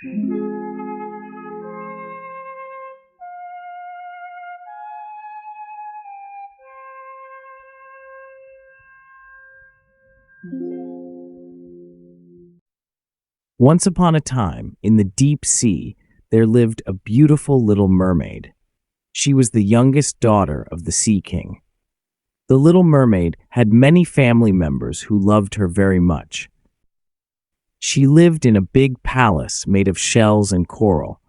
Once upon a time, in the deep sea, there lived a beautiful little mermaid. She was the youngest daughter of the Sea King. The Little Mermaid had many family members who loved her very much. She lived in a big palace made of shells and coral.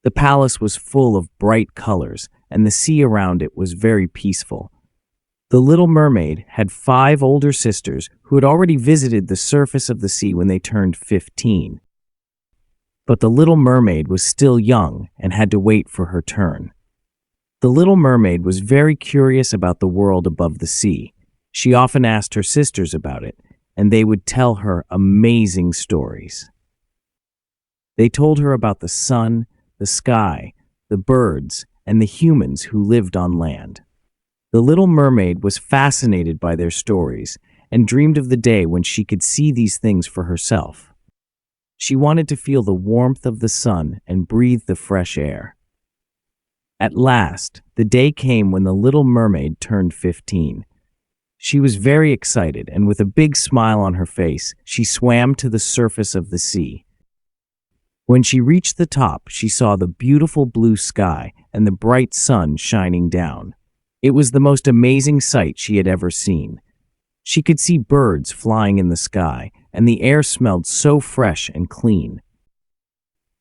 The palace was full of bright colors, and the sea around it was very peaceful. The Little Mermaid had 5 older sisters who had already visited the surface of the sea when they turned 15. But the Little Mermaid was still young and had to wait for her turn. The Little Mermaid was very curious about the world above the sea. She often asked her sisters about it, and they would tell her amazing stories. They told her about the sun, the sky, the birds, and the humans who lived on land. The Little Mermaid was fascinated by their stories and dreamed of the day when she could see these things for herself. She wanted to feel the warmth of the sun and breathe the fresh air. At last, the day came when the Little Mermaid turned 15. She was very excited, and with a big smile on her face, she swam to the surface of the sea. When she reached the top, she saw the beautiful blue sky and the bright sun shining down. It was the most amazing sight she had ever seen. She could see birds flying in the sky, and the air smelled so fresh and clean.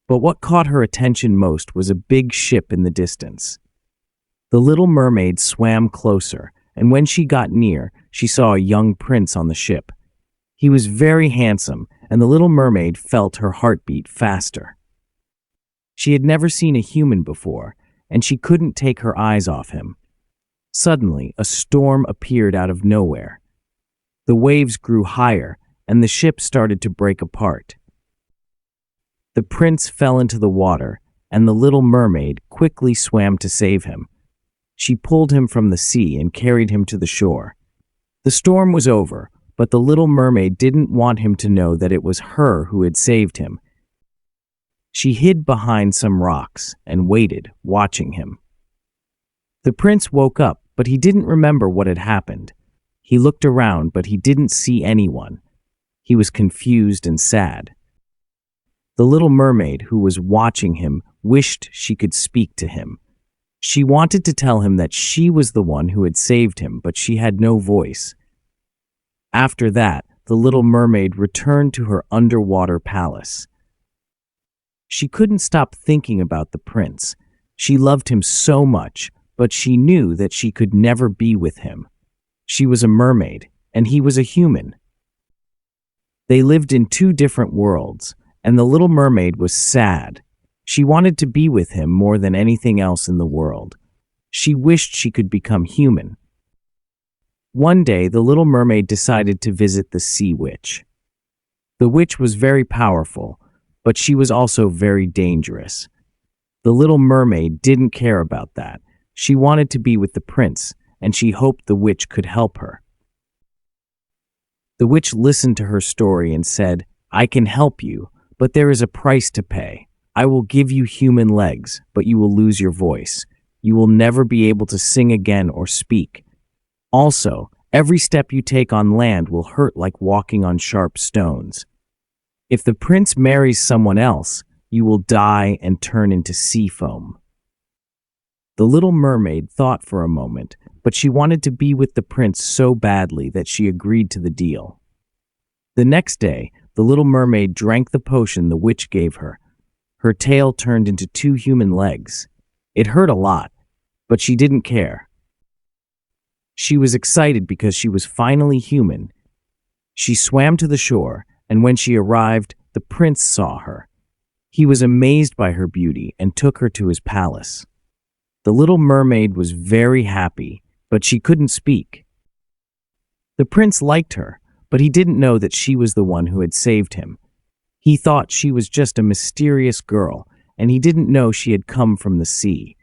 But what caught her attention most was a big ship in the distance. The Little Mermaid swam closer, and when she got near, she saw a young prince on the ship. He was very handsome, and the Little Mermaid felt her heartbeat faster. She had never seen a human before, and she couldn't take her eyes off him. Suddenly, a storm appeared out of nowhere. The waves grew higher, and the ship started to break apart. The prince fell into the water, and the Little Mermaid quickly swam to save him. She pulled him from the sea and carried him to the shore. The storm was over, but the Little Mermaid didn't want him to know that it was her who had saved him. She hid behind some rocks and waited, watching him. The prince woke up, but he didn't remember what had happened. He looked around, but he didn't see anyone. He was confused and sad. The Little Mermaid, who was watching him, wished she could speak to him. She wanted to tell him that she was the one who had saved him, but she had no voice. After that, the Little Mermaid returned to her underwater palace. She couldn't stop thinking about the prince. She loved him so much, but she knew that she could never be with him. She was a mermaid, and he was a human. They lived in 2 different worlds, and the Little Mermaid was sad. She wanted to be with him more than anything else in the world. She wished she could become human. One day, the Little Mermaid decided to visit the Sea Witch. The witch was very powerful, but she was also very dangerous. The Little Mermaid didn't care about that. She wanted to be with the prince, and she hoped the witch could help her. The witch listened to her story and said, "I can help you, but there is a price to pay. I will give you human legs, but you will lose your voice. You will never be able to sing again or speak. Also, every step you take on land will hurt like walking on sharp stones. If the prince marries someone else, you will die and turn into sea foam." The Little Mermaid thought for a moment, but she wanted to be with the prince so badly that she agreed to the deal. The next day, the Little Mermaid drank the potion the witch gave her. Her tail turned into 2 human legs. It hurt a lot, but she didn't care. She was excited because she was finally human. She swam to the shore, and when she arrived, the prince saw her. He was amazed by her beauty and took her to his palace. The Little Mermaid was very happy, but she couldn't speak. The prince liked her, but he didn't know that she was the one who had saved him. He thought she was just a mysterious girl, and he didn't know she had come from the sea.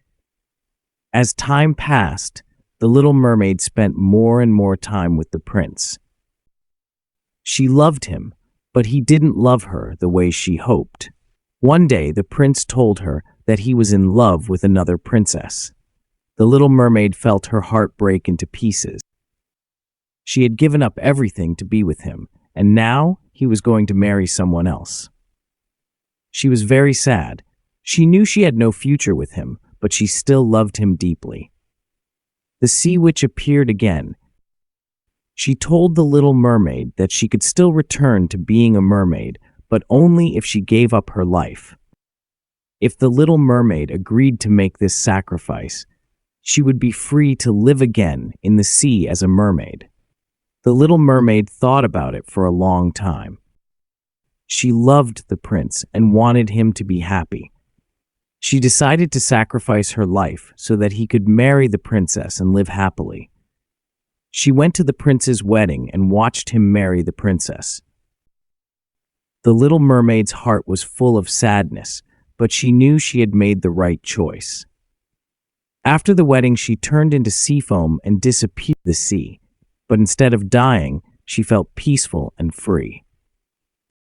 As time passed, the Little Mermaid spent more and more time with the prince. She loved him, but he didn't love her the way she hoped. One day, the prince told her that he was in love with another princess. The little mermaid felt her heart break into pieces. She had given up everything to be with him, and now he was going to marry someone else. She was very sad. She knew she had no future with him, but she still loved him deeply. The sea witch appeared again. She told the little mermaid that she could still return to being a mermaid, but only if she gave up her life. If the little mermaid agreed to make this sacrifice, she would be free to live again in the sea as a mermaid. The little mermaid thought about it for a long time. She loved the prince and wanted him to be happy. She decided to sacrifice her life so that he could marry the princess and live happily. She went to the prince's wedding and watched him marry the princess. The little mermaid's heart was full of sadness, but she knew she had made the right choice. After the wedding, she turned into sea foam and disappeared in the sea, but instead of dying, she felt peaceful and free.